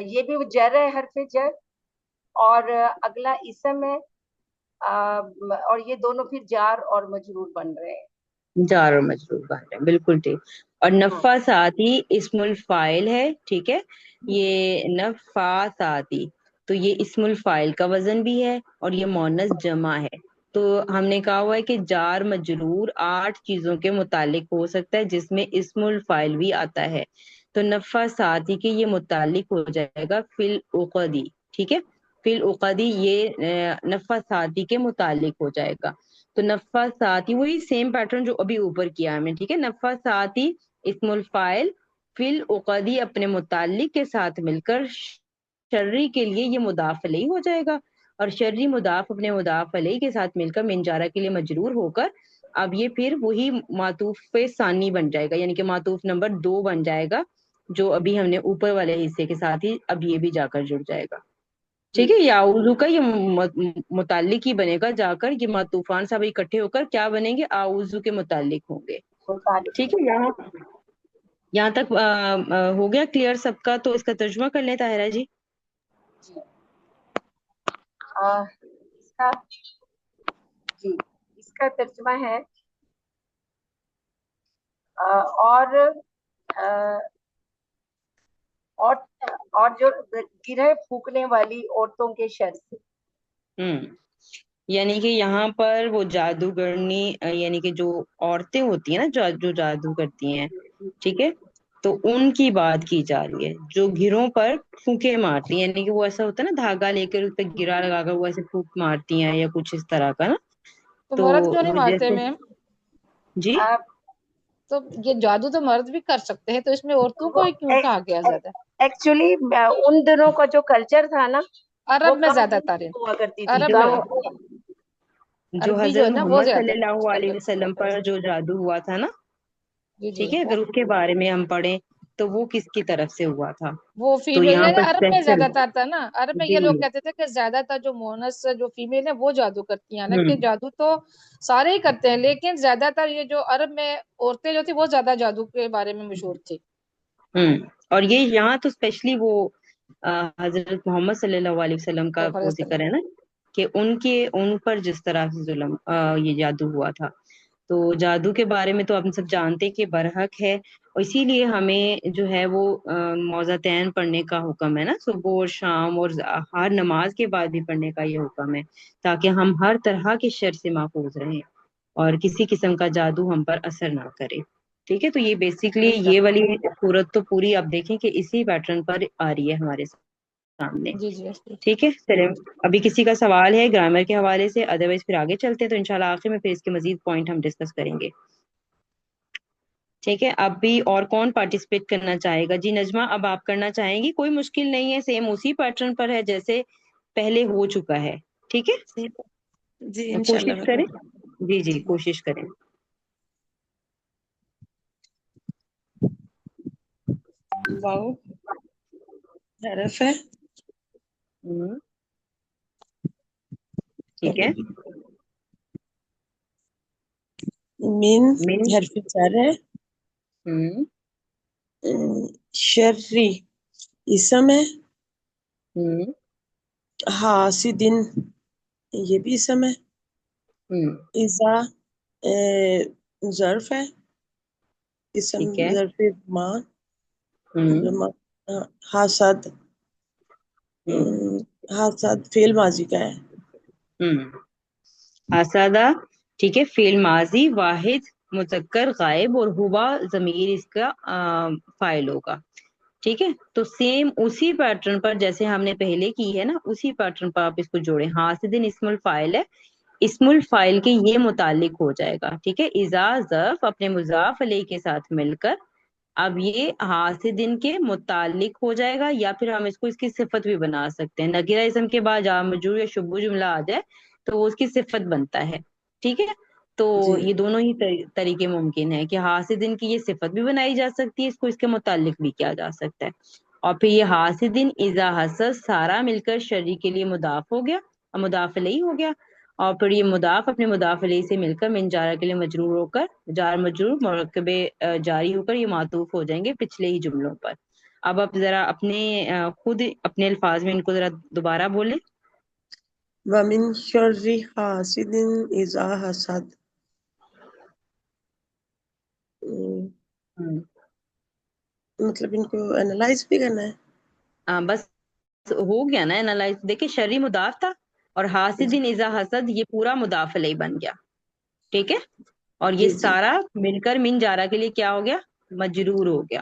یہ بھی جر ہے، حرف جر، اور اگلا اسم ہے، اور یہ دونوں پھر جار اور مجرور بن رہے ہیں. جار اور مجرور بن رہے ہیں. بالکل ٹھیک. اور ہاں. نفاساتی اسم الفاعل ہے. ٹھیک ہے. یہ نفاساتی تو یہ اسم الفاعل کا وزن بھی ہے اور یہ مؤنث جمع ہے. تو ہم نے کہا ہوا ہے کہ جار مجرور 8 چیزوں کے متعلق ہو سکتا ہے جس میں اسم الفاعل بھی آتا ہے. تو نفاساتی کے یہ متعلق ہو جائے گا فی العقدی، ٹھیک ہے، فی العقدی یہ نفاساتی کے متعلق ہو جائے گا۔ تو نفاساتی وہی سیم پیٹرن جو ابھی اوپر کیا ہم نے، ٹھیک ہے، نفاساتی اسم الفاعل فی العقدی اپنے متعلق کے ساتھ مل کر شرری کے لیے یہ مضاف الیہ ہو جائے گا، اور شرری مضاف اپنے مضاف الیہ کے ساتھ مل کر من جارہ کے لیے مجرور ہو کر اب یہ پھر وہی معطوف ثانی بن جائے گا، یعنی کہ معطوف نمبر 2 بن جائے گا، جو ابھی ہم نے اوپر والے حصے کے ساتھ ہی اب یہ بھی جا کر جڑ جائے گا، ٹھیک ہے۔ یعوذو کا یہ متعلق ہی بنے گا، جا کر یہ معطوفان سب اکٹھے ہو کر کیا بنیں گے، اعوذ کے متعلق ہوں گے، ٹھیک ہے۔ یہاں تک ہو گیا کلیئر سب کا؟ تو اس کا ترجمہ کر لیں طاہرہ جی۔ اس کا جی اس کا ترجمہ ہے اور اور جو گرہ پھونکنے والی عورتوں کے شر سے۔ یعنی کہ یہاں پر وہ جادوگرنی یعنی کہ جو عورتیں ہوتی ہیں نا جو جادو کرتی ہیں، ٹھیک ہے، تو ان کی بات کی جا رہی ہے جو گھروں پر پھونکے مارتی ہیں، یعنی کہ وہ ایسا ہوتا ہے نا دھاگا لے کر اس پہ گرا لگا کر وہ ایسے پھونک مارتی ہیں یا کچھ اس طرح کا نا، تو تو مرد کیوں نہیں وہ مارتے جیسے میم؟ جی تو یہ جادو تو مرد بھی کر سکتے ہیں، تو اس میں عورتوں کو ہی کیوں کہا گیا زیادہ؟ ایکچولی ان دنوں کا جو کلچر تھا نا، عرب وہ میں کم زیادہ تر ہے، ہوا کرتی تھی، عرب میں جو عربی جو ہے حضرت نا وہ محمد صلی زیادہ اللہ علیہ ہے۔ وسلم پر جو جادو ہوا تھا نا، جی جی ٹھیک ہے، اگر اس کے بارے میں ہم پڑھیں تو وہ کس کی طرف سے ہوا تھا؟ وہ تو فیمیل یہاں یعنی پر عرب میں اسپیشل زیادہ تر تھا نا، عرب میں یہ جی لوگ کہتے تھے کہ زیادہ تر جو مونس جو فیمیل ہے وہ جادو کرتی ہیں، حالانکہ ہوں جادو تو سارے ہی کرتے ہیں، لیکن زیادہ تر یہ جو عرب میں عورتیں جو تھی وہ زیادہ جادو کے بارے میں مشہور تھی۔ اور یہ یہاں تو اسپیشلی وہ حضرت محمد صلی اللہ علیہ وسلم کا وہ ذکر ہے نا کہ ان پر جس طرح سے ظلم یہ جادو ہوا تھا، تو جادو کے بارے میں تو آپ سب جانتے ہیں کہ برحق ہے، اور اسی لیے ہمیں جو ہے وہ موضتین پڑھنے کا حکم ہے نا، صبح اور شام اور ہر نماز کے بعد بھی پڑھنے کا یہ حکم ہے، تاکہ ہم ہر طرح کے شر سے محفوظ رہیں اور کسی قسم کا جادو ہم پر اثر نہ کرے، ٹھیک ہے۔ تو یہ بیسیکلی یہ والی صورت تو پوری آپ دیکھیں کہ اسی پیٹرن پر آ رہی ہے ہمارے سامنے، جی جی ٹھیک ہے۔ چلیں ابھی کسی کا سوال ہے گرامر کے حوالے سے، ادروائز پھر آگے چلتے ہیں، تو انشاءاللہ آخر میں پھر اس کے مزید پوائنٹ ہم ڈسکس کریں گے، ٹھیک ہے۔ اب بھی اور کون پارٹیسپیٹ کرنا چاہے گا؟ جی نجمہ اب آپ کرنا چاہیں گی؟ کوئی مشکل نہیں ہے، سیم اسی پیٹرن پر ہے جیسے پہلے ہو چکا ہے، ٹھیک ہے، جی انشاءاللہ کوشش میں کریں، کرتی جی جی ہوں۔ کوشش کریں۔ واو حرف ہے، ٹھیک ہے، من من حرف جر ہے، ہوں شرری اسم ہے، ہوں حاسدن یہ بھی اسم ہے، ہوں اذا ظرف ہے، اسم ٹھیک ہے، ظرف ماں، ہوں حاسد ہوں حاسد فعل ماضی کا ہے، اسادہ، ٹھیک ہے، فعل ماضی واحد مذکر غائب اور ہوا ضمیر اس کا فاعل ہوگا، ٹھیک ہے۔ تو سیم اسی پیٹرن پر جیسے ہم نے پہلے کی ہے نا، اسی پیٹرن پر آپ اس کو جوڑیں، حاسدن اسم الفاعل ہے، اسم الفاعل کے یہ متعلق ہو جائے گا، ٹھیک ہے، اذا ظرف اپنے مضاف علیہ کے ساتھ مل کر اب یہ حاسدن کے متعلق ہو جائے گا، یا پھر ہم اس کو اس کی صفت بھی بنا سکتے ہیں، نکرہ اسم کے بعد جار مجرور یا شبہ جملہ آ جائے تو وہ اس کی صفت بنتا ہے، ٹھیک ہے۔ تو جی یہ دونوں ہی طریقے ممکن ہے کہ حاسدن کی یہ صفت بھی بنائی جا سکتی ہے، اس کو اس کے متعلق بھی کیا جا سکتا ہے، اور پھر یہ حاسدن اذا حسد سارا مل کر شرری کے لیے مضاف ہو گیا اور مضاف الیہ ہو گیا، اور پھر یہ مضاف اپنے مضاف علیہ سے مل کر من جارہ کے لیے مجرور ہو کر جار مجرور مرکب جاری ہو کر یہ معطوف ہو جائیں گے پچھلے ہی جملوں پر۔ اب آپ ذرا اپنے خود اپنے الفاظ میں ان کو ذرا دوبارہ بولیں۔ ومن شر حاسد اذا حسد، مطلب ان کو انالائز بھی کرنا ہے۔ بس ہو گیا نا انالائز، دیکھیں شرری مضاف تھا اور حاسدن اذا حسد یہ پورا مضاف علیہ بن گیا، ٹھیک ہے، اور یہ جی جی سارا مل کر من جارہ کے لیے کیا ہو گیا، مجرور ہو گیا،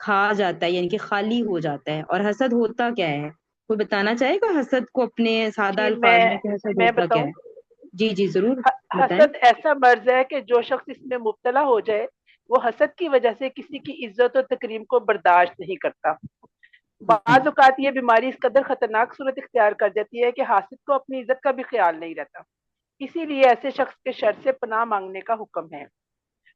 کھا جاتا ہے، یعنی کہ خالی ہو جاتا ہے۔ اور حسد ہوتا کیا ہے؟ کوئی بتانا چاہے گا حسد کو اپنے سادہ جی الفاظ میں کہ حسد میں ہوتا کیا بتاؤں، ہے؟ جی جی ضرور بتائیں۔ حسد ایسا مرض ہے کہ جو شخص اس میں مبتلا ہو جائے وہ حسد کی وجہ سے کسی کی عزت اور تکریم کو برداشت نہیں کرتا۔ بعض اوقات یہ بیماری اس قدر خطرناک صورت اختیار کر جاتی ہے کہ حاسد کو اپنی عزت کا بھی خیال نہیں رہتا، اسی لیے ایسے شخص کے شر سے پناہ مانگنے کا حکم ہے۔ ہوں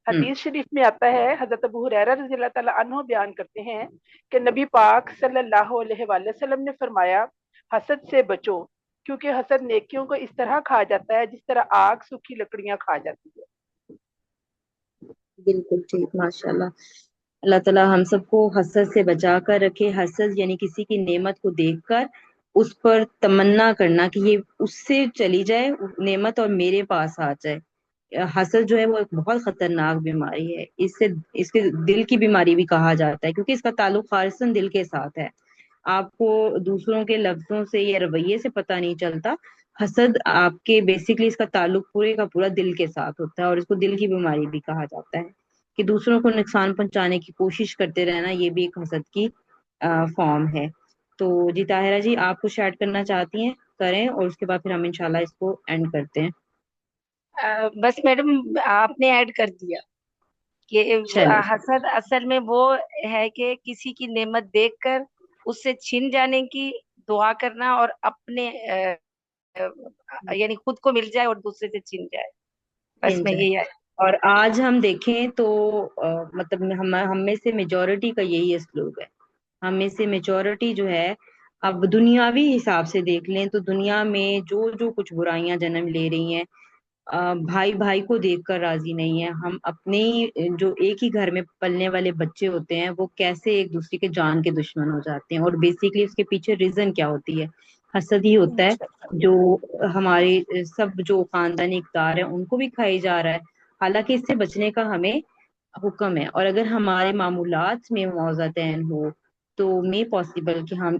حدیث شریف میں آتا ہے، حضرت ابو ہریرہ رضی اللہ تعالیٰ عنہ بیان کرتے ہیں کہ نبی پاک صلی اللہ علیہ وآلہ وسلم نے فرمایا، حسد سے بچو، کیونکہ حسد نیکیوں کو اس طرح کھا جاتا ہے جس طرح آگ سوکھی لکڑیاں کھا جاتی ہے۔ بالکل ٹھیک، ماشاء اللہ۔ اللہ تعالیٰ ہم سب کو حسد سے بچا کر رکھے۔ حسد یعنی کسی کی نعمت کو دیکھ کر اس پر تمنا کرنا کہ یہ اس سے چلی جائے نعمت اور میرے پاس آ جائے۔ حسد جو ہے وہ ایک بہت خطرناک بیماری ہے، اس کے دل کی بیماری بھی کہا جاتا ہے، کیونکہ اس کا تعلق خالصاً دل کے ساتھ ہے۔ آپ کو دوسروں کے لفظوں سے یا رویے سے پتہ نہیں چلتا، حسد آپ کے بیسیکلی اس کا تعلق پورے کا پورا دل کے ساتھ ہوتا ہے، اور اس کو دل کی بیماری بھی کہا جاتا ہے کہ دوسروں کو نقصان پہنچانے کی کوشش کرتے رہنا، یہ بھی ایک حسد کی فارم ہے۔ تو جی طاہرہ جی، آپ کچھ ایڈ کرنا چاہتی ہیں کریں، اور اس کے بعد پھر ہم انشاءاللہ اس کو اینڈ کرتے ہیں۔ بس میڈم آپ نے ایڈ کر دیا کہ چلے حسد اصل میں وہ ہے کہ کسی کی نعمت دیکھ کر اس سے چھن جانے کی دعا کرنا، اور اپنے یعنی خود کو مل جائے اور دوسرے سے چھن جائے، بس مل میں جائے۔ یہی ہے۔ اور آج ہم دیکھیں تو مطلب ہم میں سے میجورٹی کا یہی اسلوب ہے۔ ہم میں سے میجورٹی جو ہے، اب دنیاوی حساب سے دیکھ لیں تو دنیا میں جو جو کچھ برائیاں جنم لے رہی ہیں، بھائی بھائی کو دیکھ کر راضی نہیں ہے۔ ہم اپنے ہی جو ایک ہی گھر میں پلنے والے بچے ہوتے ہیں وہ کیسے ایک دوسرے کے جان کے دشمن ہو جاتے ہیں، اور بیسیکلی اس کے پیچھے ریزن کیا ہوتی ہے؟ حسد ہی ہوتا ہے، جو ہمارے سب جو خاندانی اقدار ہیں ان کو بھی کھائی جا رہا ہے۔ حالانکہ اس سے بچنے کا ہمیں حکم ہے، اور اگر ہمارے معمولات میں معاوضتین ہو تو میں پاسبل کہ ہم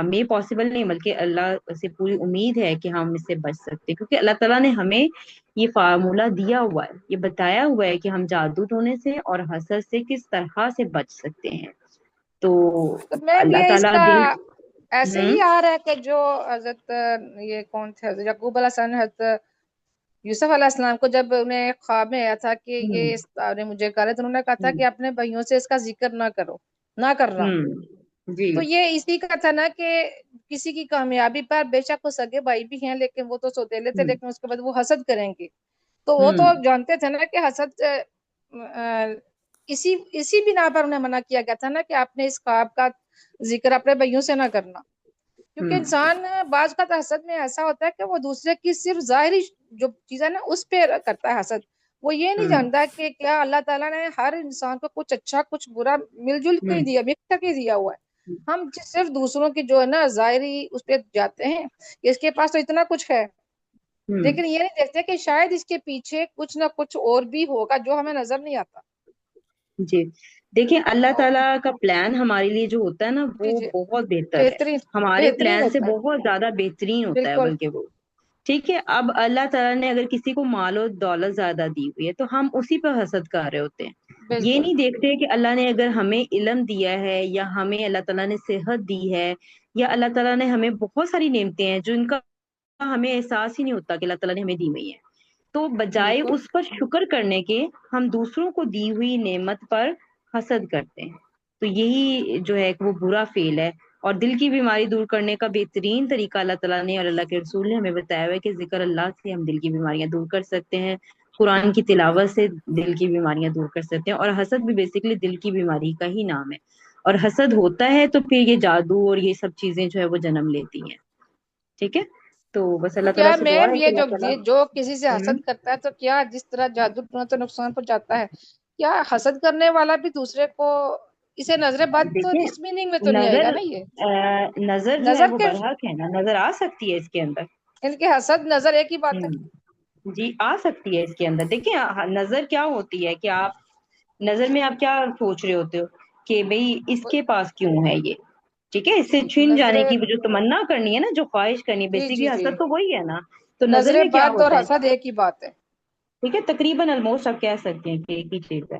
میں پاسبل نہیں بلکہ اللہ سے پوری امید ہے کہ ہم اس سے بچ سکتے ہیں، کیونکہ اللہ تعالیٰ نے ہمیں یہ فارمولہ دیا ہوا ہے، یہ بتایا ہوا ہے کہ ہم جادو ٹونے سے اور حسد سے کس طرح سے بچ سکتے ہیں۔ تو تو میں اللہ یہ اس تعالیٰ کا دل ایسے ہی آ رہا ہے کہ جو حضرت یہ کون تھے، حضرت یعقوب علیہ السلام نے حضرت یوسف علیہ السلام کو جب انہیں خواب میں آیا تھا کہ یہ نے مجھے کہا، تو انہوں نے کہا تھا کہ اپنے بھائیوں سے اس کا ذکر نہ کرو، نہ کرنا۔ جی تو یہ اسی کا تھا نا کہ کسی کی کامیابی پر بے شک وہ سگے بھائی بھی ہیں لیکن وہ تو سوتیلے تھے، لیکن اس کے بعد وہ حسد کریں گے، تو وہ تو جانتے تھے نا کہ حسد اسی بنا پر انہیں منع کیا گیا تھا نا کہ آپ نے اس خواب کا ذکر اپنے بھائیوں سے نہ کرنا، کیونکہ انسان بعض کا حسد میں ایسا ہوتا ہے کہ وہ دوسرے کی صرف ظاہری جو چیز ہے نا اس پہ کرتا ہے حسد، وہ یہ نہیں جانتا کہ کیا اللہ تعالیٰ نے ہر انسان کو کچھ اچھا کچھ برا مل جل کے دیا، مکس کر کے دیا ہوا ہے۔ ہم صرف دوسروں کی جو ہے نا ظاہری اس پہ جاتے ہیں کہ اس کے پاس تو اتنا کچھ ہے، لیکن یہ نہیں دیکھتے کہ شاید اس کے پیچھے کچھ نہ کچھ اور بھی ہوگا جو ہمیں نظر نہیں آتا۔ جی دیکھیں، اللہ تعالیٰ کا پلان ہمارے لیے جو ہوتا ہے نا جی وہ جی بہت بہتر ہے، بہترین ہمارے بہترین پلان سے ہوتا ہے، بہت زیادہ بہترین ہوتا ہے بالکل بلکہ وہ، ٹھیک ہے۔ اب اللہ تعالیٰ نے اگر کسی کو مال و دولت زیادہ دی ہوئی ہے تو ہم اسی پہ حسد کر رہے ہوتے ہیں، یہ بالکل نہیں دیکھتے کہ اللہ نے اگر ہمیں علم دیا ہے، یا ہمیں اللہ تعالیٰ نے صحت دی ہے، یا اللہ تعالیٰ نے ہمیں بہت ساری نعمتیں ہیں جن کا ہمیں احساس ہی نہیں ہوتا کہ اللہ تعالیٰ نے ہمیں دی ہوئی ہے، تو بجائے بالکل اس پر شکر کرنے کے ہم دوسروں کو دی ہوئی نعمت پر حسد کرتے ہیں۔ تو یہی جو ہے کہ وہ برا فیل ہے، اور دل کی بیماری دور کرنے کا بہترین طریقہ اللہ تعالیٰ نے اور اللہ کے رسول نے ہمیں بتایا ہوا ہے کہ ذکر اللہ سے ہم دل کی بیماریاں دور کر سکتے ہیں، قرآن کی تلاوت سے دل کی بیماریاں دور کر سکتے ہیں، اور حسد بھی بیسیکلی دل کی بیماری کا ہی نام ہے، اور حسد ہوتا ہے تو پھر یہ جادو اور یہ سب چیزیں جو ہے وہ جنم لیتی ہیں، ٹھیک ہے۔ تو بس تو اللہ کیا تعالیٰ سے دعا میم ہے یہ کہ اللہ تعالیٰ جو کسی سے حسد کرتا ہے تو کیا جس طرح جادو ٹونا تو نقصان پہنچاتا ہے، کیا حسد کرنے والا بھی دوسرے کو اسے نظر بد تو دیکھیں، اس میننگ میں تو نہیں آئے نظر گا نا؟ یہ نظر جو ہے نظر وہ کے برحق ہے نا، نظر آ سکتی ہے اس کے اندر۔ ان کے حسد نظر ایک ہی بات ہے۔ جی آ سکتی ہے اس کے اندر۔ دیکھیں نظر کیا ہوتی ہے کہ آپ نظر میں آپ کیا سوچ رہے ہوتے ہو کہ بھئی اس کے پاس کیوں ہے یہ، ٹھیک ہے، اس سے چھن نظر جانے کی جو تمنا کرنی ہے نا، جو خواہش کرنی ہے، جی بیسیکلی جی جی حسد تو وہی ہے نا۔ تو نظر نظر میں کیا بد اور ہوتا ہے؟ حسد ایک ہی بات ہے۔ ٹھیک ہے، تقریباً آلموسٹ آپ کہہ سکتے ہیں کہ ایک ہی چیز ہے،